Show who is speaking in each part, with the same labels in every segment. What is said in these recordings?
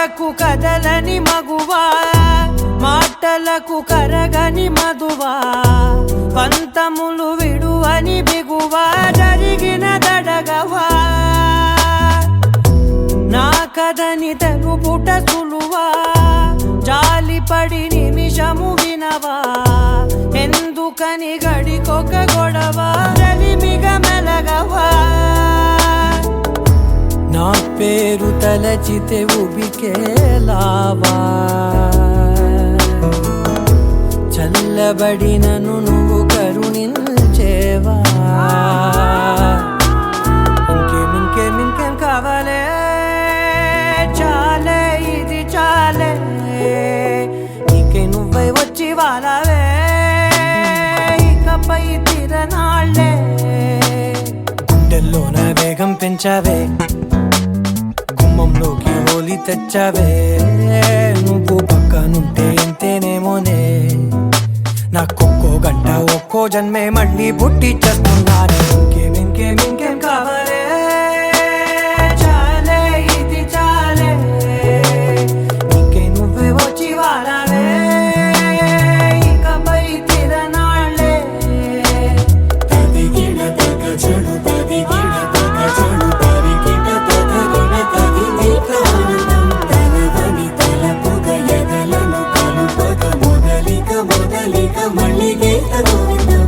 Speaker 1: మాటకు కదలని మగువా, మాటలకు కరగని మధువా, పంతములు విడువని బిగువా, జరిగిన దడగవా, నా కదని తెలుపుట సులువా, జాలిపడి నిమిషము వినవా, ఎందుకని గడికొక గొడవ, రవిమిగ మెలగవా, నా పేరు తలచితే ఉబికేలావా, చల్లబడినను నువ్వు కరుణించేవా, ఇంకేం కావాలే, చాలే ఇది చాలే, నీకే నువ్వై వచ్చి వాలవే, ఇకపై తిరనాళ్ళే, గుండెల్లోన వేగం పెంచావే, గుమ్మంలోకి హోలీ తెచ్చావే, నువ్వు పక్కనుంటే ఎంతేనేమోనే, నాకొక్కో గంట ఒక్కో జన్మే మళ్ళీ పుట్టి చేస్తున్నానే, ఇంకేం కావాలే, చాలే ఇది చాలే, నీకే నువ్వే వచ్చి వాలవే, ఇకపై తిరనాళ్ళే,
Speaker 2: తదిగిన తగ చెడు తదిగిన తగ చెడు తరిగిన తదగిన తదిగిన ఆనందం తనవని తలపుగ ఎదలను కలుపగ మొదలిక మళ్ళీ గోవిందం.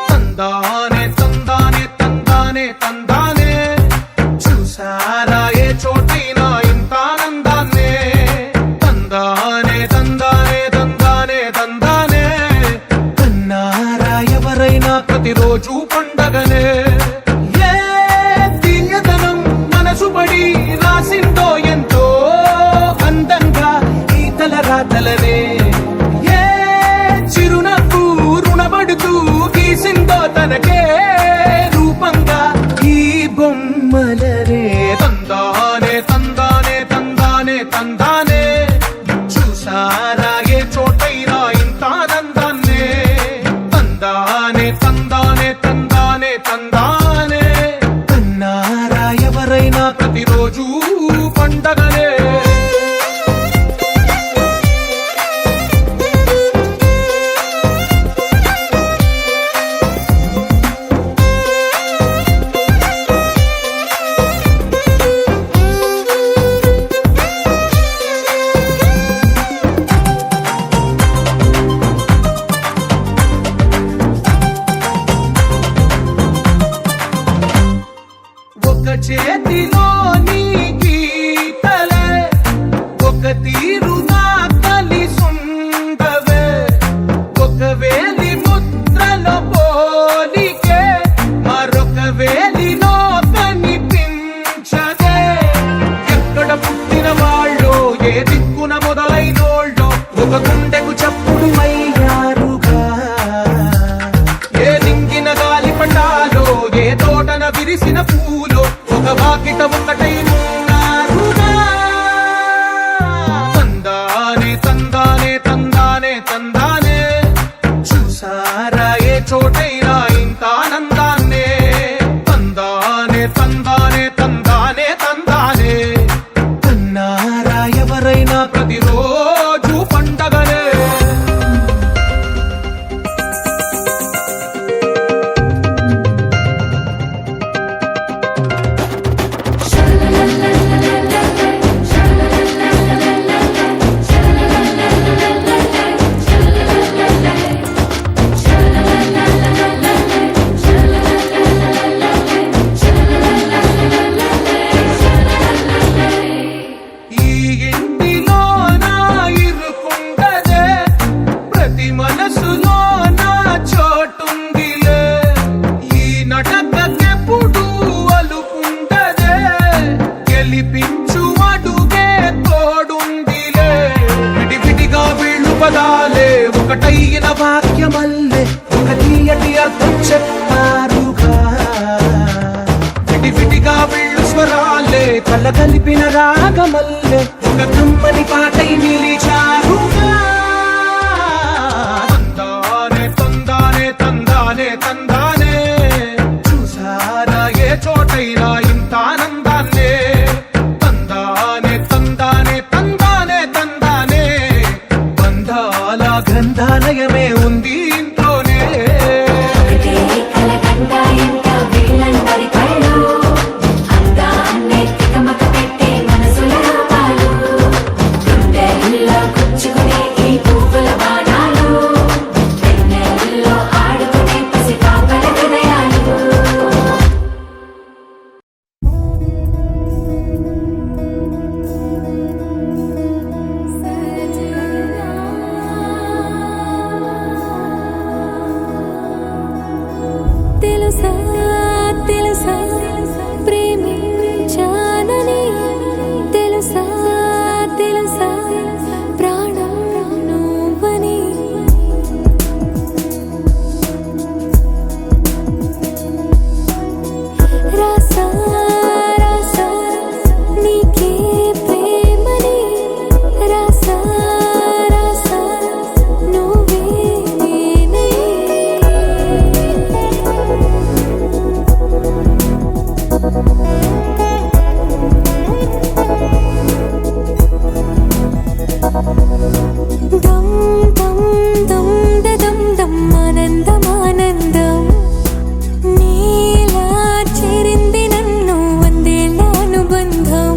Speaker 3: తందానే తందానే తందానే తందానే, చూసారా ఏ చోటైనా ఇంత ఆనందాన్నే, తందానే తందానే తందానే తందానే, కన్నారా ఎవరైనా ప్రతిరోజు పండగనే, ఏ తీయదనం మనసు పడి రాసిందో ఎంతో అందంగా ఈ తల రాతలనే, ఏ చిరునవ్వు రుణపడుతూ గీసిందో తనకే రూపంగా ఈ బొమ్మలనే, తందానే తందానే తందానే తందానే, చూసారా ఏ చోటైనా ఇంత ఆనందాన్నే, తందానే తందానే తందానే తందానే, కన్నారా ఎవరైనా ప్రతిరోజు పండగనే. ఒక చేతిలో నీ గీతలే, ఒక తీరుగా కలిసుండవే, ఒక వేలి ముద్రలో పోలికే మరొక వేలిలో కనిపించదే, ఎక్కడ పుట్టిన వాళ్ళో ఏ దిక్కున మొదలైనోళ్ళో ఒక గుండెకు చప్పుడు అయ్యారుగా, ఏ దింగిన గాలి పటాలో ఏ తోటన విరిసిన పూలో ఒక వాకిట ఒకటై ఉన్నారుగా, తందానే తందానే తందానే తందానే, చూసారా ఏ చోటైనా ఇంత ఆనందాన్నే, తందానే తందానే తందానే తందానే, కన్నారా ఎవరైనా ప్రతిరోజు పండగనే.
Speaker 2: Sha
Speaker 1: కలగలిపిన రాగమల్లె ఒక కమ్మని పాటై నిలిచారుగా.
Speaker 3: తందానే తందానే తందానే తందానే చూసారా ఏ చోటైనా ఇంత ఆనందాన్నే. తందానే తందానే తందానే తందానే బంధాల గ్రంథాలయమే ఉంది ఇంట్లోనే.
Speaker 2: ఒకటే కలగంట ఎంత వీళ్ళందరి కళ్ళు అందాన్నే తికమక పెట్టే మనసుల రూపాలు గుండెల్లో గుచ్చుకునే ఈ పువ్వుల బాణాలు వెన్నెల్లో ఆడుకునే పసిపాపల హృదయాలు. తెలుసా తెలుసా ప్రేమించానని తెలుసా తెలుసా ప్రాణం నువ్వని రాసా రాసా నీకే ప్రేమని రాసా రాసా నువ్వే నేనై. దమ్ దమ్ దమ్ దదం దమ్ ఆనందం ఆనందం నీలా చేరింది నన్ను వందేళ్ల అనుబంధం.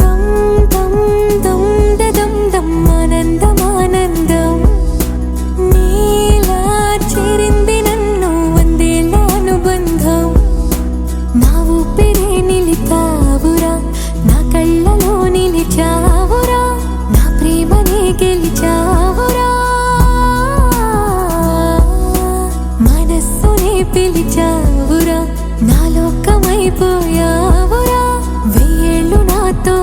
Speaker 2: దమ్ దమ్ దమ్ దదం దమ్ ఆనందం ఆనందం నీలా చేరింది నన్ను వందేళ్ల అనుబంధం. నా ఊపిరే నిలిపావురా నా కళ్ళలో నిలిచావురా నా ప్రేమనే గెలిచావురా మనస్సునే పిలిచావురా నా లోకమైపోయావురా వెయ్యేళ్ళు నాతో